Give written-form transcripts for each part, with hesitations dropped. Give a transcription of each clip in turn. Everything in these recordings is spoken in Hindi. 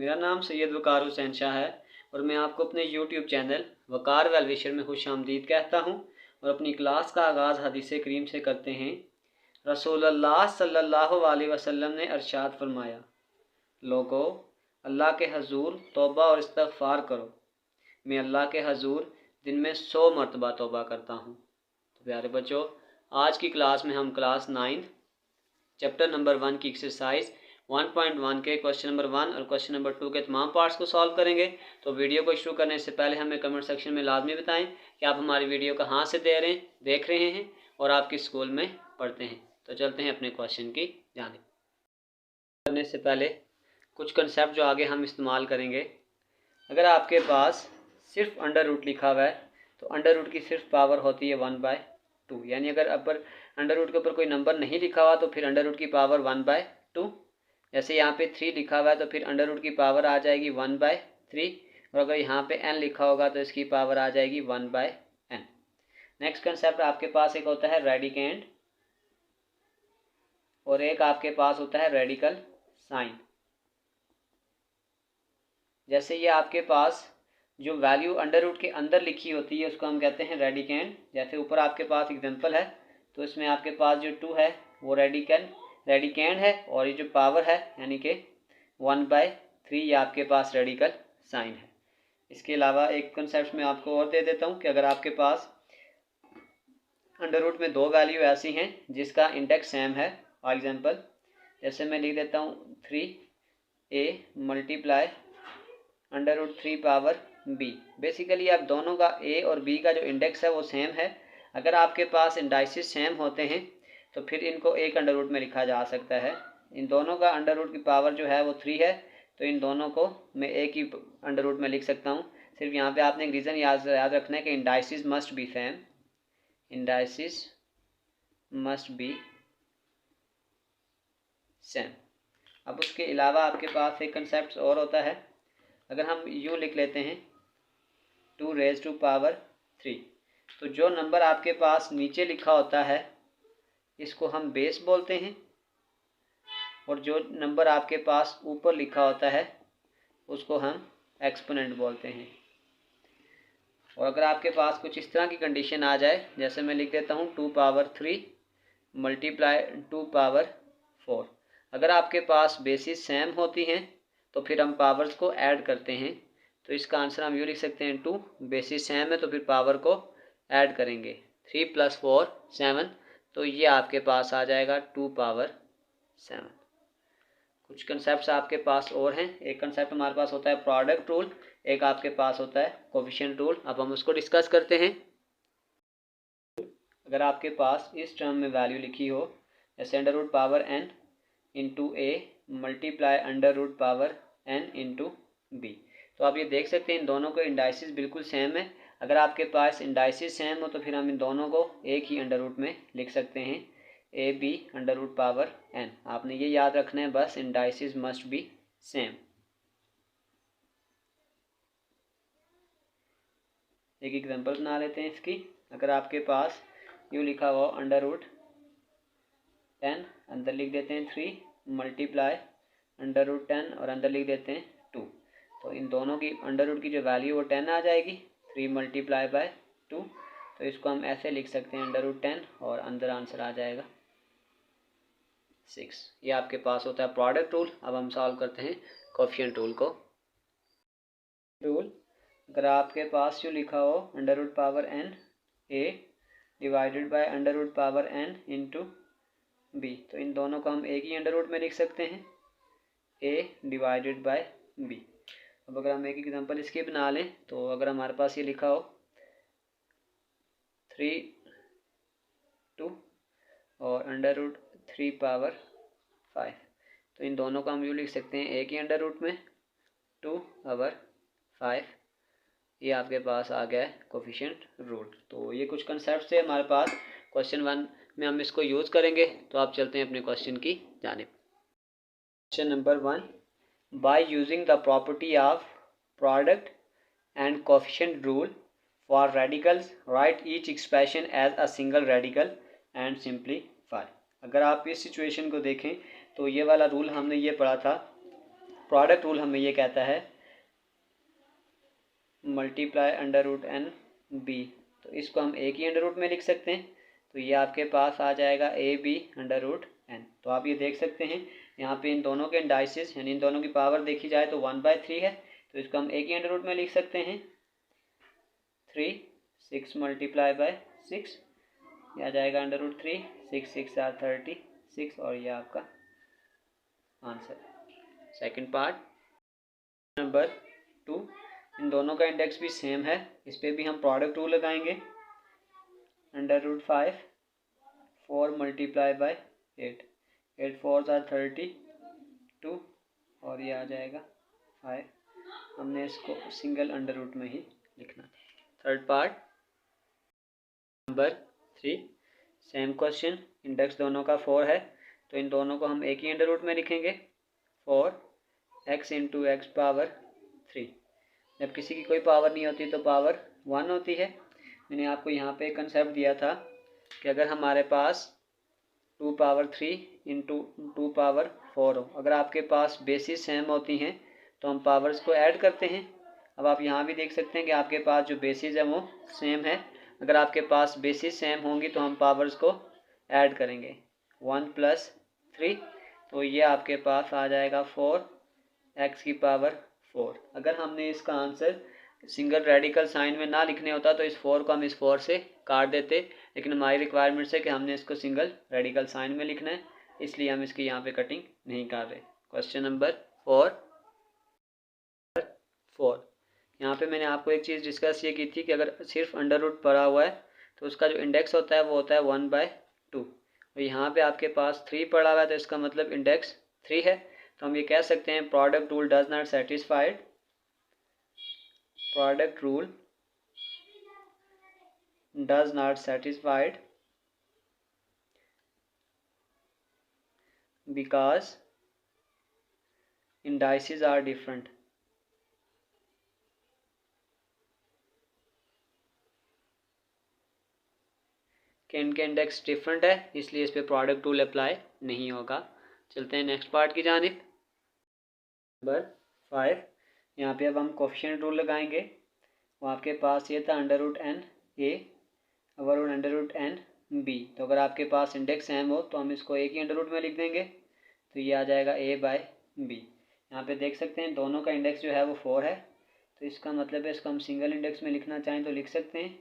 मेरा नाम सैयद वकार हुसैन शाह है और मैं आपको अपने YouTube चैनल वकार वेलविशर में खुशामदीद कहता हूँ। और अपनी क्लास का आगाज़ हदीस करीम से करते हैं। रसूलुल्लाह सल्लल्लाहु अलैहि वसल्लम ने इरशाद फरमाया, लोगो अल्लाह के हजूर तौबा और इस्तग़फ़ार करो, मैं अल्लाह के हजूर दिन में 100 मरतबा तौबा करता हूँ। तो प्यारे बच्चों, आज की क्लास में हम क्लास 9 चैप्टर नंबर 1 की एक्सरसाइज 1.1 के क्वेश्चन नंबर 1 और क्वेश्चन नंबर 2 के तमाम पार्ट्स को सॉल्व करेंगे। तो वीडियो को शुरू करने से पहले हमें कमेंट सेक्शन में लाजमी बताएं कि आप हमारी वीडियो कहाँ से देख रहे हैं और आप किस स्कूल में पढ़ते हैं। तो चलते हैं अपने क्वेश्चन की जानिब। करने से पहले कुछ कंसेप्ट जो आगे हम इस्तेमाल करेंगे। अगर आपके पास सिर्फ अंडर रूट लिखा हुआ है तो अंडर रूट की सिर्फ पावर होती है 1/2, यानी अगर अपर अंडर रूट के ऊपर कोई नंबर नहीं लिखा हुआ तो फिर अंडर रूट की पावर 1/2। जैसे यहाँ पे 3 लिखा हुआ है तो फिर अंडर रूट की पावर आ जाएगी 1/3, और अगर यहाँ पे n लिखा होगा तो इसकी पावर आ जाएगी 1/n। नेक्स्ट कंसेप्ट आपके पास एक होता है रेडिकेंड और एक आपके पास होता है रेडिकल साइन। जैसे ये आपके पास जो वैल्यू अंडर रूट के अंदर लिखी होती है उसको हम कहते हैं रेडिकेंड। जैसे ऊपर आपके पास एग्जांपल है तो इसमें आपके पास जो 2 है वो रेडिकेंड है और ये जो पावर है यानी कि 1/3 ये आपके पास रेडिकल साइन है। इसके अलावा एक कंसेप्ट में आपको और दे देता हूँ कि अगर आपके पास अंडर रूट में 2 वैल्यू ऐसी हैं जिसका इंडेक्स सेम है, फॉर एग्जांपल जैसे मैं लिख देता हूँ 3a multiply under root 3 power b। Basically आप दोनों का a और b का जो इंडेक्स है वो सेम है। अगर आपके पास इंडाइसिस सेम होते हैं तो फिर इनको एक अंडर रूट में लिखा जा सकता है। इन दोनों का अंडर रूट की पावर जो है वो 3 है तो इन दोनों को मैं एक ही अंडर रूट में लिख सकता हूँ। सिर्फ यहाँ पे आपने एक रीज़न याद रखना है कि indices must be same, indices must be same. अब उसके अलावा आपके पास एक कंसेप्ट और होता है। अगर हम यूँ लिख लेते हैं 2 रेज़ टू पावर 3, तो जो नंबर आपके पास नीचे लिखा होता है इसको हम बेस बोलते हैं और जो नंबर आपके पास ऊपर लिखा होता है उसको हम एक्सपोनेंट बोलते हैं। और अगर आपके पास कुछ इस तरह की कंडीशन आ जाए, जैसे मैं लिख देता हूँ 2 पावर 3 मल्टीप्लाई 2 पावर 4। अगर आपके पास बेसिस सेम होती हैं तो फिर हम पावर्स को ऐड करते हैं। तो इसका आंसर हम यूँ लिख सकते हैं 2, बेसिस सेम है तो फिर पावर को ऐड करेंगे 3 + 4 7, तो ये आपके पास आ जाएगा 2 पावर 7। कुछ कंसेप्ट आपके पास और हैं। एक कंसेप्ट हमारे पास होता है प्रोडक्ट रूल, एक आपके पास होता है कोफिशिएंट रूल। अब हम उसको डिस्कस करते हैं। अगर आपके पास इस टर्म में वैल्यू लिखी हो जैसे under root power n into A multiply under root power n into B, तो आप ये देख सकते हैं इन दोनों के इंडाइसिस बिल्कुल सेम है। अगर आपके पास इंडाइसिस सेम हो तो फिर हम इन दोनों को एक ही अंडर रूट में लिख सकते हैं, A B under root power n। आपने ये याद रखना है बस, इंडाइसिस मस्ट बी सेम। एक एग्जांपल बना लेते हैं इसकी। अगर आपके पास यूँ लिखा हुआ अंडर रूट 10, अंदर लिख देते हैं 3 मल्टीप्लाई अंडर रूट 10 और अंदर लिख देते हैं 2, तो इन दोनों की अंडर रूट की जो वैल्यू वो 10 आ जाएगी 3 मल्टीप्लाई बाय 2। तो इसको हम ऐसे लिख सकते हैं अंडर रूट 10 और अंदर आंसर आ जाएगा 6। ये आपके पास होता है प्रोडक्ट रूल। अब हम सॉल्व करते हैं कोफिशिएंट रूल को। रूल अगर आपके पास जो लिखा हो under root power n a divided by under root power n into b, तो इन दोनों को हम एक ही अंडर रूट में लिख सकते हैं a डिवाइडेड बाय b। अब अगर हम एक एग्जांपल इसकी बना लें तो अगर हमारे पास ये लिखा हो 3 2 और अंडर रूट 3 पावर 5, तो इन दोनों को हम यूँ लिख सकते हैं एक ही अंडर रूट में 2/5। ये आपके पास आ गया है कोफिशिएंट रूल। तो ये कुछ कंसेप्ट है हमारे पास, क्वेश्चन 1 में हम इसको यूज़ करेंगे। तो आप चलते हैं अपने क्वेश्चन की जानिब। Question number 1, by using the property of product and coefficient rule for radicals write each expression as a single radical and simplify. अगर आप इस सिचुएशन को देखें तो ये वाला रूल हमने ये पढ़ा था प्रोडक्ट रूल हमें ये कहता है multiply under root N B, तो इसको हम एक ही अंडर रूट में लिख सकते हैं, तो ये आपके पास आ जाएगा A B under root N. तो आप ये देख सकते हैं यहाँ पे इन दोनों के इंडाइसिस यानी इन दोनों की पावर देखी जाए तो 1/3 है, तो इसको हम एक ही अंडर रूट में लिख सकते हैं 3, 6 मल्टीप्लाई बाय 6, यह आ जाएगा अंडर रूट 3, 6 6 आर 36, और यह आपका आंसर। सेकंड पार्ट नंबर 2, इन दोनों का इंडेक्स भी सेम है, इस पर भी हम प्रोडक्ट रूल लगाएंगे। Under root 5, 4 multiply by 8, 8 4 are 32, और ये आ जाएगा 5। हमने इसको सिंगल अंडर रूट में ही लिखना। Third part number 3, same question, index दोनों का 4 है, तो इन दोनों को हम एक ही अंडर रूट में लिखेंगे 4x इंटू एक्स पावर 3। जब किसी की कोई पावर नहीं होती तो पावर 1 होती है। मैंने आपको यहाँ पे कंसेप्ट दिया था कि अगर हमारे पास 2 पावर 3 इंटू 2 पावर 4 हो, अगर आपके पास बेसिस सेम होती हैं तो हम पावर्स को ऐड करते हैं। अब आप यहाँ भी देख सकते हैं कि आपके पास जो बेसिस है वो सेम है, अगर आपके पास बेसिस सेम होंगी तो हम पावर्स को ऐड करेंगे 1 + 3, तो ये आपके पास आ जाएगा 4x की पावर 4। अगर हमने इसका आंसर सिंगल रेडिकल साइन में ना लिखने होता तो इस 4 को हम इस 4 से काट देते, लेकिन हमारी रिक्वायरमेंट है कि हमने इसको सिंगल रेडिकल साइन में लिखना है, इसलिए हम इसकी यहाँ पे कटिंग नहीं कर रहे। क्वेश्चन नंबर 4, यहाँ पे मैंने आपको एक चीज़ डिस्कस ये की थी कि अगर सिर्फ अंडर रूट पड़ा हुआ है तो उसका जो इंडेक्स होता है वो होता है 1/2, और यहाँ पे आपके पास 3 पड़ा हुआ है तो इसका मतलब इंडेक्स 3 है, तो हम ये कह सकते हैं product rule does not satisfied, product rule does not satisfied because indices are different। कि इनके इंडेक्स डिफरेंट है इसलिए इस पे प्रोडक्ट रूल अप्लाई नहीं होगा। चलते हैं नेक्स्ट पार्ट की जानिब। नंबर 5, यहाँ पे अब हम कोफिशिएंट रूल लगाएंगे। वो आपके पास ये था अंडर रूट एन ए और अंडर रूट एन बी, तो अगर आपके पास इंडेक्स सेम हो तो हम इसको एक ही अंडर रूट में लिख देंगे, तो ये आ जाएगा a/b। यहाँ पे देख सकते हैं दोनों का इंडेक्स जो है वो 4 है, तो इसका मतलब है इसको हम सिंगल इंडेक्स में लिखना चाहें तो लिख सकते हैं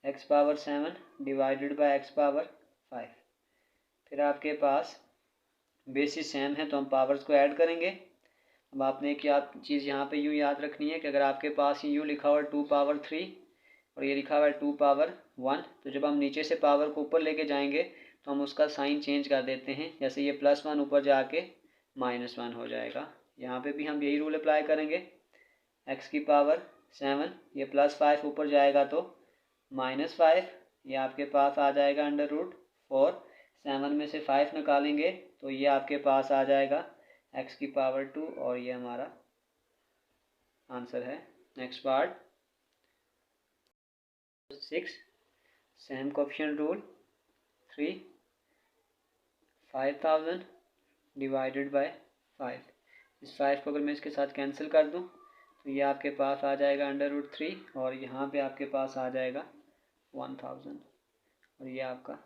x power 7 divided by x power 5। फिर आपके पास बेसिस सेम है तो हम पावर्स को ऐड करेंगे। अब आपने एक चीज़ यहाँ पे यूँ याद रखनी है कि अगर आपके पास यूँ लिखा हुआ है 2 पावर 3 और ये लिखा हुआ है 2 पावर 1, तो जब हम नीचे से पावर को ऊपर लेके जाएंगे तो हम उसका साइन चेंज कर देते हैं, जैसे ये +1 ऊपर जाके -1 हो जाएगा। यहाँ पे भी हम यही रूल अप्लाई करेंगे, x की पावर 7 ये +5 ऊपर जाएगा तो -5, ये आपके पास आ जाएगा अंडर रूट 4। 7 में से 5 निकालेंगे तो ये आपके पास आ जाएगा x की पावर 2, और ये हमारा आंसर है। Next part 6, same coefficient rule 3, 5000 divided by 5। इस 5 को अगर मैं इसके साथ कैंसिल कर दूं तो ये आपके पास आ जाएगा अंडर रूट 3, और यहाँ पे आपके पास आ जाएगा 1000, और ये आपका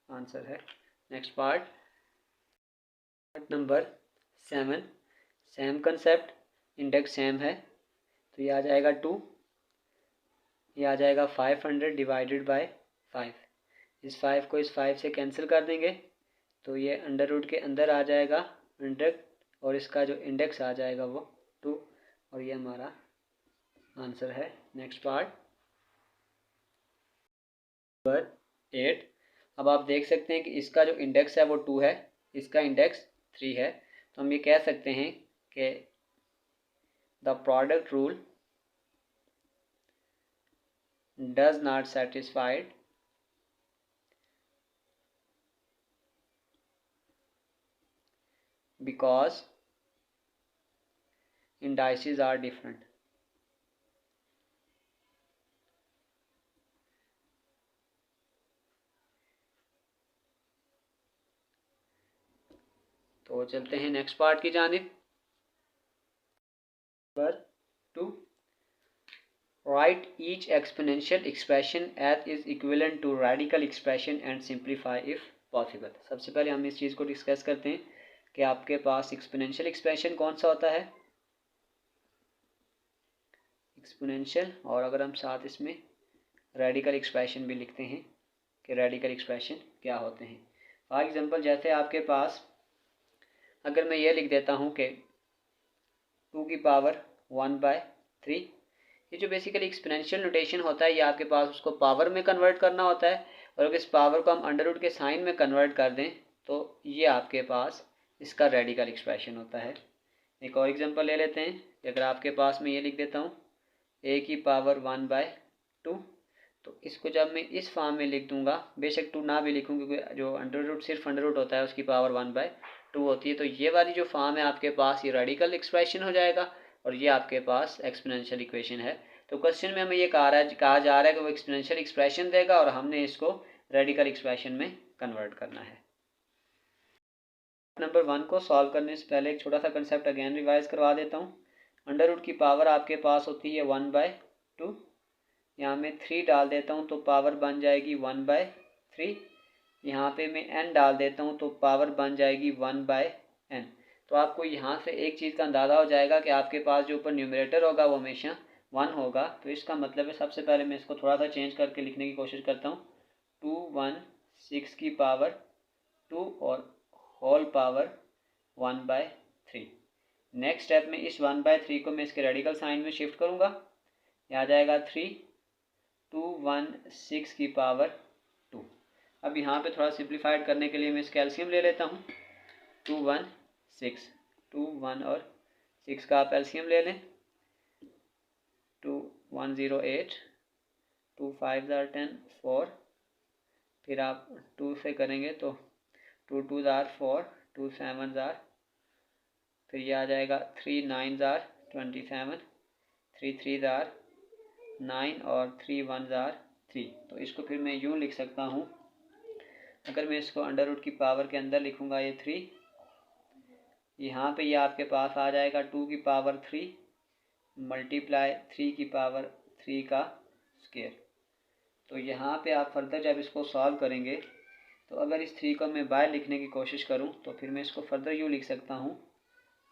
आंसर है। Next part number 7, same concept, index same है, तो ये आ जाएगा 2, ये आ जाएगा 500 डिवाइडेड बाय 5। इस 5 को इस 5 से कैंसिल कर देंगे तो ये अंडर रूट के अंदर आ जाएगा 100, और इसका जो इंडेक्स आ जाएगा वो 2, और ये हमारा आंसर है। नेक्स्ट पार्ट नंबर 8, अब आप देख सकते हैं कि इसका जो इंडेक्स है वो 2 है, इसका इंडेक्स 3 है, तो हम ये कह सकते हैं कि the product rule does not satisfied because indices are different। तो चलते हैं नेक्स्ट पार्ट की जानिब। Number 2, write each exponential expression as is equivalent to radical expression and simplify if possible. सबसे पहले हम इस चीज़ को डिस्कस करते हैं कि आपके पास एक्सपोनेंशियल एक्सप्रेशन कौन सा होता है, एक्सपोनेंशियल, और अगर हम साथ इसमें रेडिकल एक्सप्रेशन भी लिखते हैं कि रेडिकल एक्सप्रेशन क्या होते हैं। फॉर एग्जांपल जैसे आपके पास अगर मैं ये लिख देता हूँ कि 2 की पावर 1/3, ये जो बेसिकली एक्सपोनेंशियल नोटेशन होता है ये आपके पास उसको पावर में कन्वर्ट करना होता है, और अगर इस पावर को हम अंडर रूट के साइन में कन्वर्ट कर दें तो ये आपके पास इसका रेडिकल एक्सप्रेशन होता है। एक और एग्जांपल ले लेते हैं, अगर आपके पास मैं ये लिख देता हूँ a की पावर 1/2, तो इसको जब मैं इस फॉर्म में लिख दूंगा, बेशक 2 ना भी लिखूँ क्योंकि जो अंडर रूट सिर्फ अंडर रूट होता है उसकी पावर 1/2 होती है, तो ये वाली जो फॉर्म है आपके पास ये रेडिकल एक्सप्रेशन हो जाएगा और ये आपके पास एक्सपोनेंशियल इक्वेशन है। तो क्वेश्चन में हमें ये कहा जा रहा है कि वो एक्सपोनेंशियल एक्सप्रेशन देगा और हमने इसको रेडिकल एक्सप्रेशन में कन्वर्ट करना है। नंबर 1 को सॉल्व करने से पहले एक छोटा सा कंसेप्ट अगेन रिवाइज करवा देता हूँ। अंडर रूट की पावर आपके पास होती है 1/2, यहाँ मैं 3 डाल देता हूँ तो पावर बन जाएगी 1/3, यहाँ पे मैं n डाल देता हूँ तो पावर बन जाएगी 1/n। तो आपको यहाँ से एक चीज़ का अंदाज़ा हो जाएगा कि आपके पास जो ऊपर न्यूमरेटर होगा वो हमेशा 1 होगा। तो इसका मतलब है, सबसे पहले मैं इसको थोड़ा सा चेंज करके लिखने की कोशिश करता हूँ, 216 की पावर 2 और होल पावर 1/3। नेक्स्ट स्टेप में इस 1/3 को मैं इसके रेडिकल साइन में शिफ्ट करूँगा, यहाँ आ जाएगा 3, 216 की पावर 2। अब यहाँ पे थोड़ा सिंप्लीफाइड करने के लिए मैं इसका एलसीएम ले लेता हूँ, 216, 2 1 और 6 का आप एलसीएम ले लें, 2108, 2 5 10 4, फिर आप 2 से करेंगे तो 2 2 4, 2 7 फिर ये आ जाएगा 3 9 27, 3 3 9 और 3 1 3। तो इसको फिर मैं यूँ लिख सकता हूँ, अगर मैं इसको अंडर रूट की पावर के अंदर लिखूँगा ये 3, यहाँ पे ये आपके पास आ जाएगा 2 की पावर 3 मल्टीप्लाई 3 की पावर 3 का स्क्वायर। तो यहाँ पे आप फर्दर जब इसको सॉल्व करेंगे तो अगर इस 3 को मैं बाय लिखने की कोशिश करूँ तो फिर मैं इसको फर्दर यूँ लिख सकता हूँ,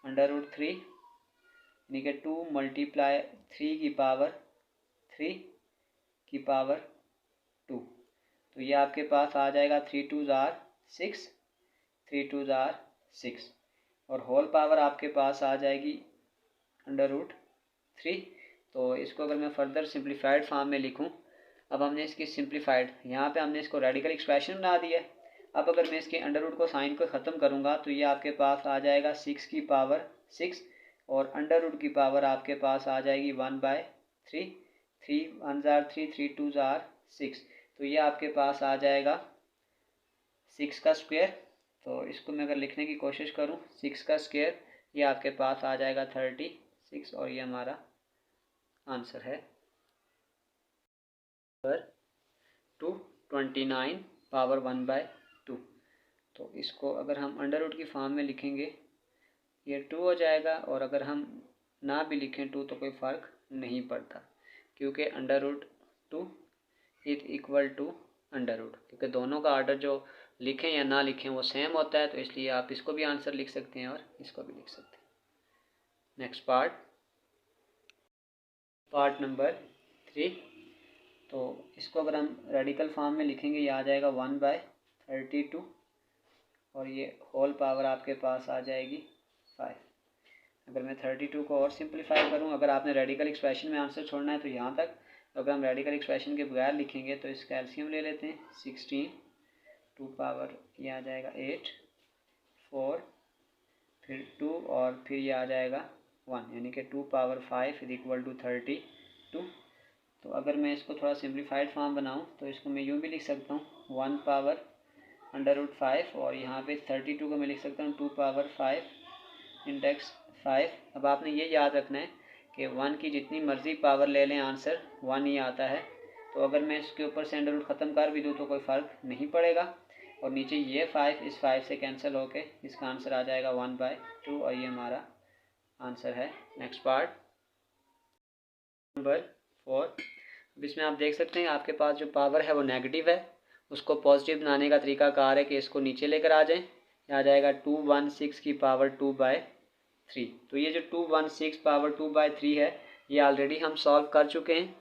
अंडर रूट 3 यानी कि 2 मल्टीप्लाई 3 की पावर 3 की पावर 2। तो ये आपके पास आ जाएगा 3 2 6, 3 2 6 और होल पावर आपके पास आ जाएगी अंडर रूट 3। तो इसको अगर मैं फर्दर सिंप्लीफाइड फॉर्म में लिखूं, अब हमने इसकी सिंप्लीफाइड, यहाँ पे हमने इसको रेडिकल एक्सप्रेशन बना दिया है। अब अगर मैं इसके अंडर रूट को साइन को ख़त्म करूँगा तो ये आपके पास आ जाएगा 6 की पावर 6 और अंडर रूट की पावर आपके पास आ जाएगी 1/3, 3 1 3, 3 2 6। तो ये आपके पास आ जाएगा 6 का स्क्वायर। तो इसको मैं अगर लिखने की कोशिश करूँ, 6 का स्क्वायर, ये आपके पास आ जाएगा 36 और ये हमारा आंसर है। पर 229 पावर 1/2। तो इसको अगर हम अंडर रूट की फॉर्म में लिखेंगे ये 2 हो जाएगा, और अगर हम ना भी लिखें 2 तो कोई फ़र्क नहीं पड़ता, क्योंकि under root 2 is equal to under root, क्योंकि दोनों का ऑर्डर जो लिखें या ना लिखें वो सेम होता है। तो इसलिए आप इसको भी आंसर लिख सकते हैं और इसको भी लिख सकते हैं। Next part number 3। तो इसको अगर हम रेडिकल फॉर्म में लिखेंगे ये आ जाएगा 1/32 और ये होल पावर आपके पास आ जाएगी 5। अगर मैं 32 को और सिंप्लीफाई करूँ, अगर आपने रेडिकल एक्सप्रेशन में आंसर छोड़ना है तो यहाँ तक, अगर हम रेडिकल एक्सप्रेशन के बगैर लिखेंगे तो इसका एलसीएम ले लेते हैं, 16, 2 पावर ये आ जाएगा 8, 4, फिर 2 और फिर ये आ जाएगा 1, यानी कि 2 पावर 5 इज इक्वल टू 32। तो अगर मैं इसको थोड़ा सिंप्लीफाइड फॉर्म बनाऊँ तो इसको मैं यूँ भी लिख सकता हूँ, 1 पावर अंडर रूट 5 और यहाँ पे 32 को मैं लिख सकता हूँ 2 पावर 5 इंडेक्स 5। अब आपने ये याद रखना है कि 1 की जितनी मर्ज़ी पावर ले लें आंसर 1 ही आता है। तो अगर मैं इसके ऊपर से अंडर रूट ख़त्म कर भी दूँ तो कोई फ़र्क नहीं पड़ेगा, और नीचे ये 5 इस 5 से कैंसिल होके इसका आंसर आ जाएगा 1/2 और ये हमारा आंसर है। Next part number 4। अब इसमें आप देख सकते हैं आपके पास जो पावर है वो नेगेटिव है, उसको पॉजिटिव बनाने का तरीकाकार है कि इसको नीचे लेकर आ जाएं। आ जाएगा 216 की पावर 2/3। तो ये जो 216 पावर 2/3 है ये ऑलरेडी हम सॉल्व कर चुके हैं।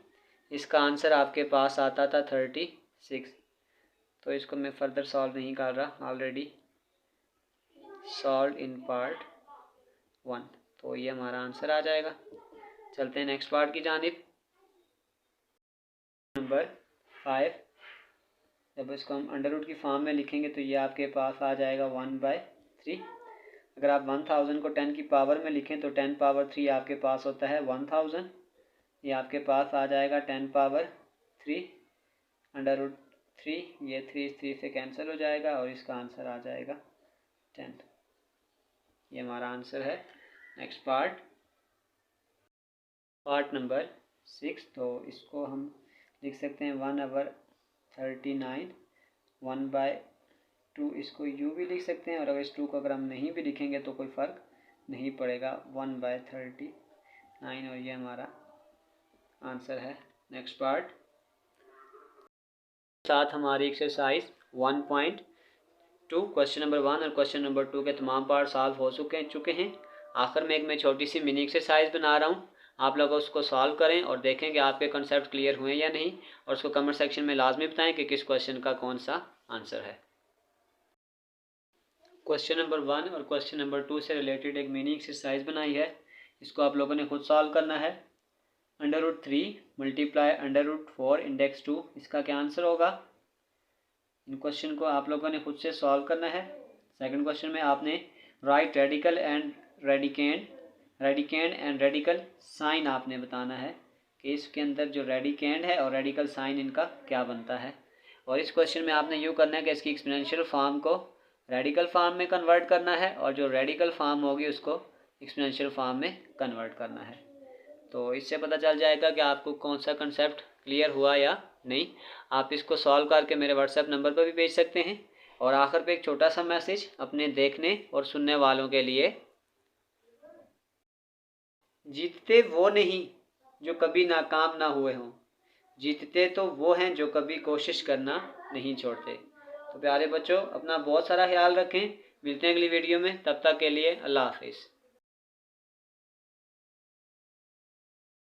इसका आंसर आपके पास आता था 36। तो इसको मैं फर्दर सॉल्व नहीं कर रहा, ऑलरेडी सॉल्व इन पार्ट 1। तो ये हमारा आंसर आ जाएगा। चलते हैं नेक्स्ट पार्ट की जानिब। नंबर 5। जब इसको हम अंडर रूट की फॉर्म में लिखेंगे तो ये आपके पास आ जाएगा 1/3। अगर आप 1000 को 10 की पावर में लिखें तो 10 पावर 3 आपके पास होता है 1000। ये आपके पास आ जाएगा 10 पावर 3 अंडर रूट 3। ये 3 से कैंसिल हो जाएगा और इसका आंसर आ जाएगा 10। ये हमारा आंसर है। Next part number 6। तो इसको हम लिख सकते हैं 1/39। 1/2 इसको यू भी लिख सकते हैं, और अगर इस 2 को अगर हम नहीं भी लिखेंगे तो कोई फ़र्क नहीं पड़ेगा। 1/39 और ये हमारा आंसर है। नेक्स्ट पार्ट साथ हमारी एक्सरसाइज 1.2 क्वेश्चन नंबर 1 और क्वेश्चन नंबर 2 के तमाम पार्ट सॉल्व हो चुके हैं। आखिर में एक मैं छोटी सी मिनी एक्सरसाइज बना रहा हूँ, आप लोग उसको सॉल्व करें और देखें कि आपके कॉन्सेप्ट क्लियर हुए या नहीं, और उसको कमेंट सेक्शन में लाजमी बताएं कि किस क्वेश्चन का कौन सा आंसर है। क्वेश्चन नंबर 1 और क्वेश्चन नंबर 2 से रिलेटेड एक मिनी एक्सरसाइज बनाई है, इसको आप लोगों ने खुद सॉल्व करना है। √3 मल्टीप्लाई √4 इंडेक्स 2, इसका क्या आंसर होगा? इन क्वेश्चन को आप लोगों ने खुद से सॉल्व करना है। सेकंड क्वेश्चन में आपने write radical and radical sign आपने बताना है कि इसके अंदर जो रेडिकेंड है और रेडिकल साइन इनका क्या बनता है। और इस क्वेश्चन में आपने यूँ करना है कि इसकी एक्सपोनेंशियल फॉर्म को रेडिकल फॉर्म में कन्वर्ट करना है, और जो रेडिकल फॉर्म होगी उसको एक्सपोनेंशियल फॉर्म में कन्वर्ट करना है। तो इससे पता चल जाएगा कि आपको कौन सा कंसेप्ट क्लियर हुआ या नहीं। आप इसको सॉल्व करके मेरे व्हाट्सएप नंबर पर भी भेज सकते हैं। और आखिर पे एक छोटा सा मैसेज अपने देखने और सुनने वालों के लिए, जीतते वो नहीं जो कभी नाकाम ना हुए हों, जीतते तो वो हैं जो कभी कोशिश करना नहीं छोड़ते। तो प्यारे बच्चों, अपना बहुत सारा ख्याल रखें। मिलते हैं अगली वीडियो में, तब तक के लिए अल्लाह हाफिज़।